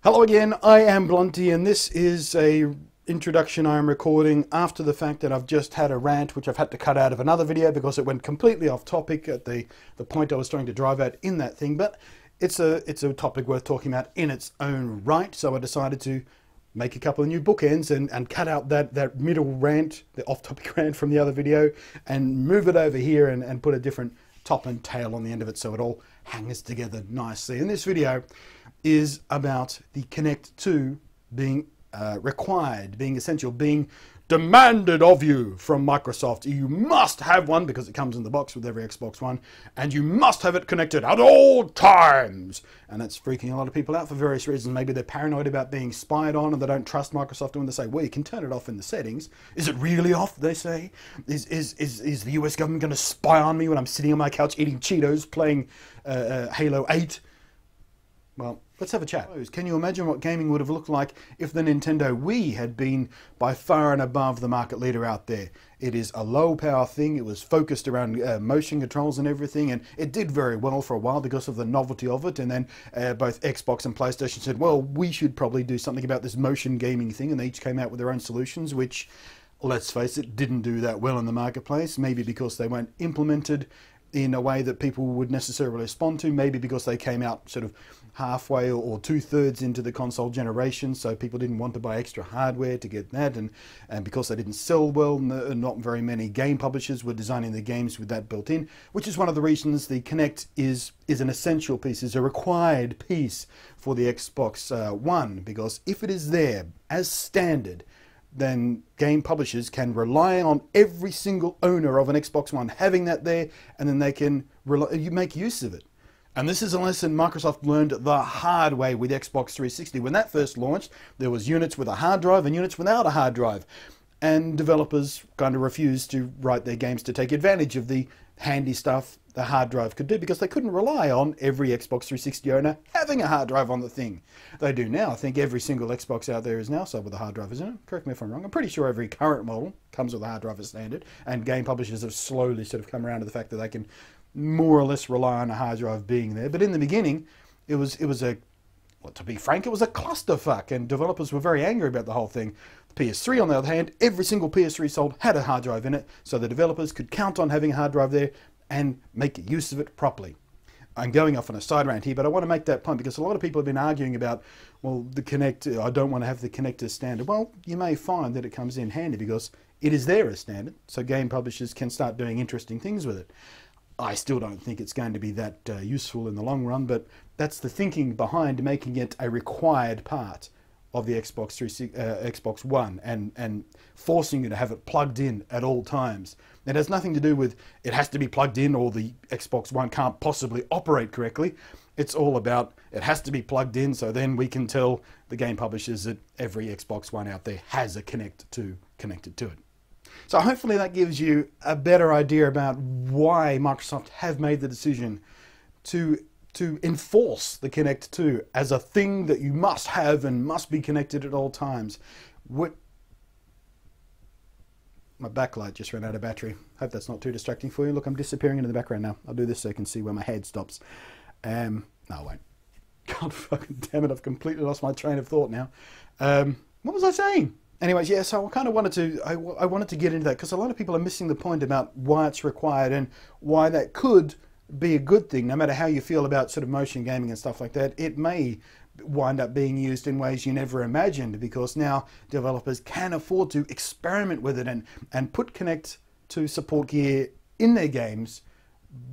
Hello again, I am Blunty, and this is a introduction I am recording after the fact that I've just had a rant which I've had to cut out of another video because it went completely off topic at the point I was trying to drive at in that thing. But it's a topic worth talking about in its own right, so I decided to make a couple of new bookends and cut out that middle rant, the off-topic rant from the other video, and move it over here and put a different top and tail on the end of it so it all hangs together nicely. And this video is about the Kinect 2 being required, being essential, being demanded of you from Microsoft. You must have one because it comes in the box with every Xbox One, and you must have it connected at all times. And that's freaking a lot of people out for various reasons. Maybe they're paranoid about being spied on and they don't trust Microsoft when they say, well, you can turn it off in the settings. Is it really off, they say? Is the US government going to spy on me when I'm sitting on my couch eating Cheetos playing Halo 8? Well, let's have a chat. Can you imagine what gaming would have looked like if the Nintendo Wii had been by far and above the market leader out there? It is a low power thing. It was focused around motion controls and everything, and it did very well for a while because of the novelty of it. And then both Xbox and PlayStation said, well, we should probably do something about this motion gaming thing, and they each came out with their own solutions, which, let's face it, didn't do that well in the marketplace. Maybe because they weren't implemented in a way that people would necessarily respond to, maybe because they came out sort of halfway or two-thirds into the console generation, so people didn't want to buy extra hardware to get that, and because they didn't sell well, not very many game publishers were designing their games with that built in, which is one of the reasons the Kinect is an essential piece, is a required piece for the Xbox One, because if it is there as standard, then game publishers can rely on every single owner of an Xbox One having that there, and then they can make use of it. And this is a lesson Microsoft learned the hard way with Xbox 360. When that first launched, there was units with a hard drive and units without a hard drive. And developers kind of refused to write their games to take advantage of the handy stuff the hard drive could do, because they couldn't rely on every Xbox 360 owner having a hard drive on the thing. They do now. I think every single Xbox out there is now sold with a hard drive, isn't it? Correct me if I'm wrong. I'm pretty sure every current model comes with a hard drive as standard, and game publishers have slowly sort of come around to the fact that they can more or less rely on a hard drive being there. But in the beginning, it was a, well, to be frank, it was a clusterfuck, and developers were very angry about the whole thing. The PS3, on the other hand, every single PS3 sold had a hard drive in it, so the developers could count on having a hard drive there and make use of it properly. I'm going off on a side rant here, but I want to make that point because a lot of people have been arguing about, well, the Kinect, I don't want to have the Kinect as standard. Well, you may find that it comes in handy because it is there as standard, so game publishers can start doing interesting things with it. I still don't think it's going to be that useful in the long run, but that's the thinking behind making it a required part of the Xbox One and forcing you to have it plugged in at all times. It has nothing to do with it has to be plugged in or the Xbox One can't possibly operate correctly. It's all about it has to be plugged in, so then we can tell the game publishers that every Xbox One out there has a Kinect 2 connected to it. So hopefully that gives you a better idea about why Microsoft have made the decision to enforce the Kinect 2 as a thing that you must have and must be connected at all times. My backlight just ran out of battery. Hope that's not too distracting for you. Look, I'm disappearing into the background now. I'll do this so you can see where my head stops. No, I won't. God fucking damn it, I've completely lost my train of thought now. What was I saying? Anyways, yeah, so I kind of wanted to, I wanted to get into that because a lot of people are missing the point about why it's required and why that could be a good thing. No matter how you feel about sort of motion gaming and stuff like that, it may wind up being used in ways you never imagined, because now developers can afford to experiment with it and put Kinect to support gear in their games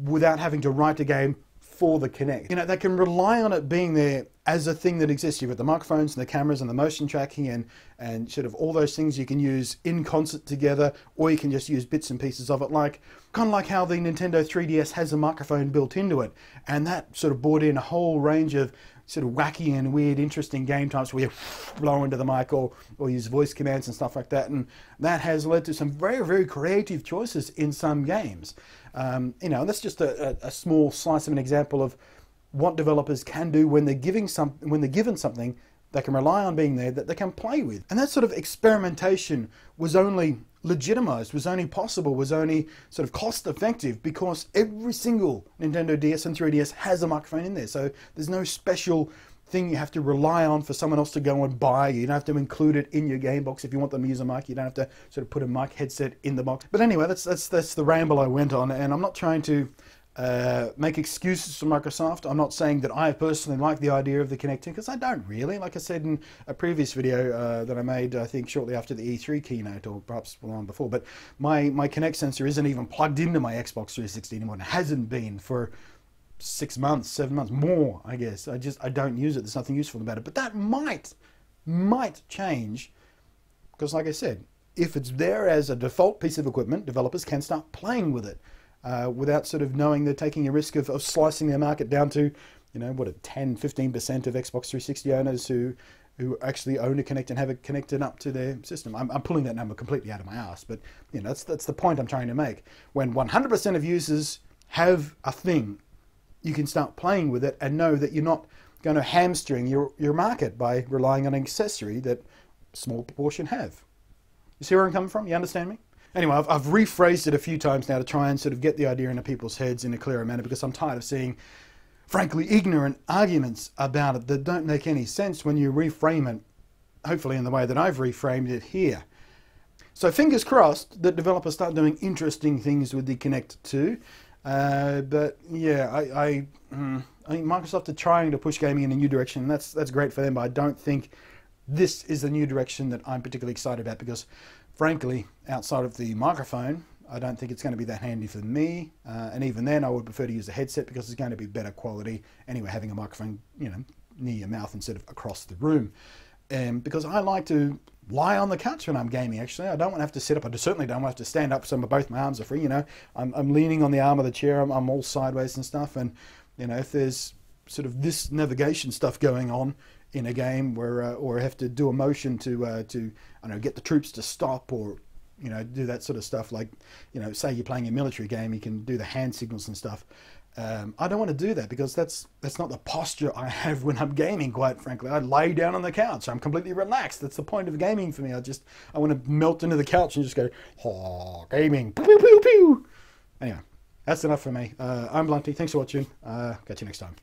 without having to write a game for the Kinect. You know, they can rely on it being there as a thing that exists. You've got the microphones and the cameras and the motion tracking and sort of all those things you can use in concert together, or you can just use bits and pieces of it, like kind of like how the Nintendo 3DS has a microphone built into it, and that sort of brought in a whole range of sort of wacky and weird, interesting game types where you blow into the mic or use voice commands and stuff like that, and that has led to some very, very creative choices in some games. You know, that's just a small slice of an example of what developers can do when they're given something they can rely on being there that they can play with. And that sort of experimentation was only legitimized, was only possible, was only sort of cost effective because every single Nintendo DS and 3DS has a microphone in there. So there's no special thing you have to rely on for someone else to go and buy. You don't have to include it in your game box if you want them to use a mic. You don't have to sort of put a mic headset in the box. But anyway, that's the ramble I went on, and I'm not trying to make excuses for Microsoft. I'm not saying that I personally like the idea of the Kinect, because I don't really. Like I said in a previous video that I made, I think shortly after the E3 keynote, or perhaps long before, but my Kinect sensor isn't even plugged into my Xbox 360 anymore. It hasn't been for 6 months, 7 months, more, I guess. I don't use it. There's nothing useful about it. But that might change, because like I said, if it's there as a default piece of equipment, developers can start playing with it without sort of knowing they're taking a risk of slicing their market down to, you know, what, 10-15% of Xbox 360 owners who actually own a Kinect and have it connected up to their system. I'm pulling that number completely out of my ass, but you know, that's the point I'm trying to make. When 100% of users have a thing, you can start playing with it and know that you're not going to hamstring your market by relying on an accessory that a small proportion have. You see where I'm coming from? You understand me? Anyway, I've rephrased it a few times now to try and sort of get the idea into people's heads in a clearer manner, because I'm tired of seeing, frankly, ignorant arguments about it that don't make any sense when you reframe it, hopefully in the way that I've reframed it here. So fingers crossed that developers start doing interesting things with the Kinect 2. But yeah, I think Microsoft are trying to push gaming in a new direction, and that's great for them, but I don't think this is the new direction that I'm particularly excited about, because frankly, outside of the microphone, I don't think it's going to be that handy for me, and even then I would prefer to use a headset, because it's going to be better quality anyway, having a microphone, you know, near your mouth instead of across the room. Because I like to lie on the couch when I'm gaming, actually. I don't want to have to sit up. I certainly don't want to have to stand up so both my arms are free, you know. I'm leaning on the arm of the chair. I'm all sideways and stuff. And, you know, if there's sort of this navigation stuff going on in a game where, or I have to do a motion to I don't know, get the troops to stop, or, you know, do that sort of stuff, like, you know, say you're playing a military game, you can do the hand signals and stuff. I don't want to do that, because that's not the posture I have when I'm gaming, quite frankly. I lay down on the couch. I'm completely relaxed. That's the point of gaming for me. I want to melt into the couch and just go, oh, gaming. Pew, pew, pew, pew. Anyway, that's enough for me. I'm Blunty. Thanks for watching. Catch you next time.